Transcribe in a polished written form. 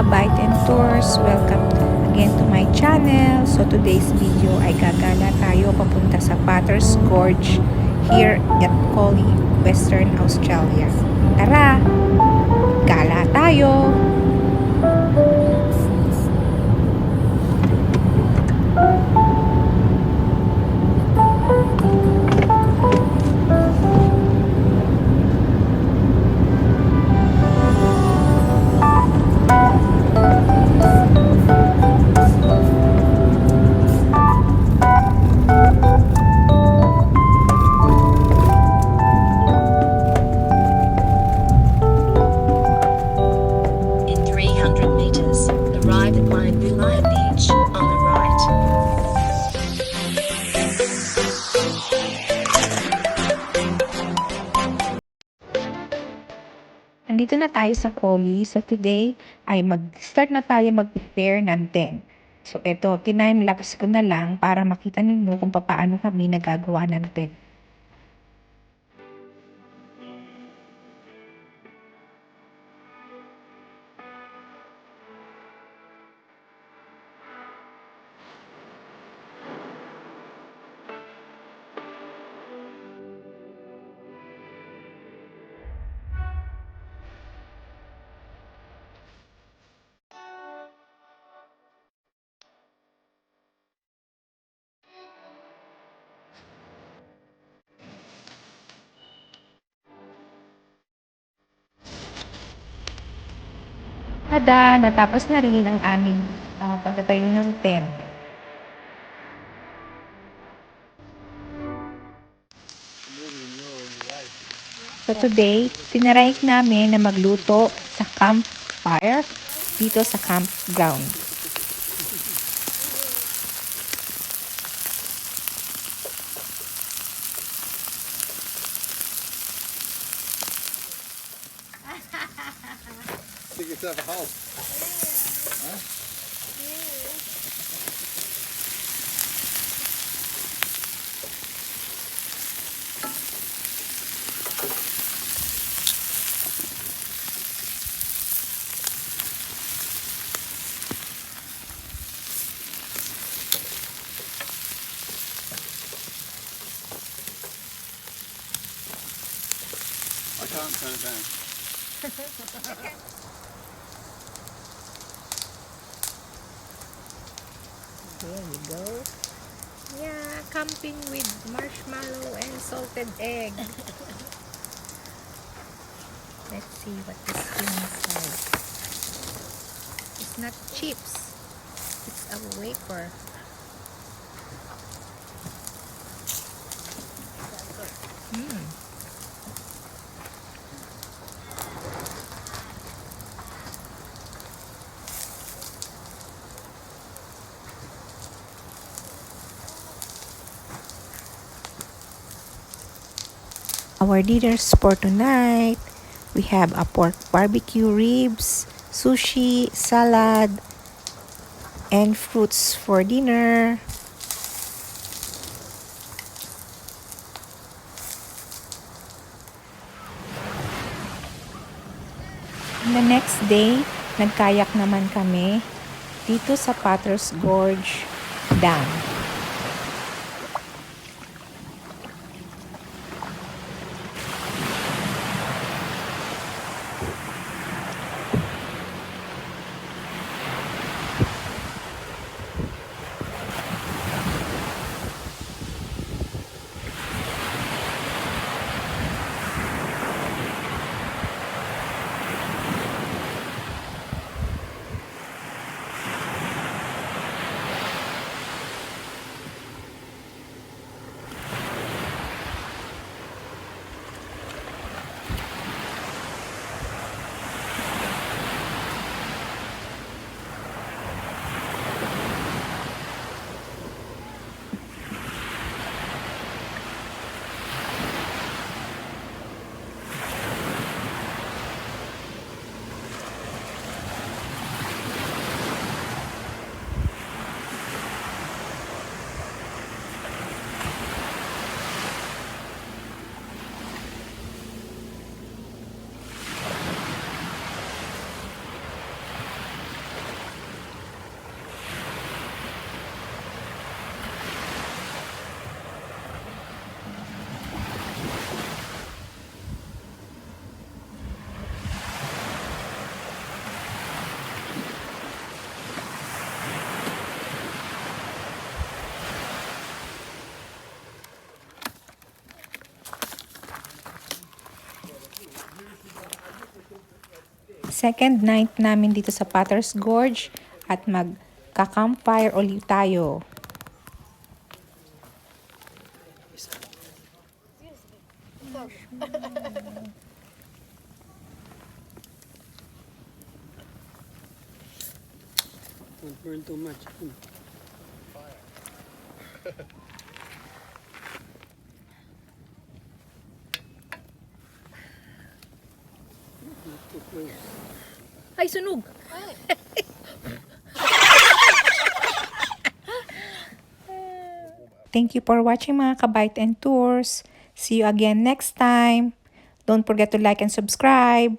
ka-Bite and Tours, welcome again to my channel. So today's video ay gagala tayo papunta sa Potter's Gorge here at Collie, Western Australia. Tara! Gala tayo! Nandito na tayo sa Collie. So today ay mag-start na tayo mag-prepare ng tent. So ito, time-lapse ko na lang para makita ninyo kung paano kami nagagawa ng tent. Natapos na rin ang aming pagtatayo ng tent. So today, tinry namin na magluto sa campfire dito sa campground. Dig yourself a hole. Huh? I can't turn it down. Here we go. Yeah, camping with marshmallow and salted egg. Let's see what is inside. It's not chips. It's a wafer. Our dinners for tonight, we have a pork barbecue ribs, sushi, salad, and fruits for dinner. And the next day, nagkayak naman kami dito sa Potter's Gorge Dam. second night namin dito sa Potter's Gorge at magka-campfire ulit tayo. Don't burn too much. Too close. Ay, sunog! Thank you for watching mga kabite and tours. See you again next time. Don't forget to like and subscribe.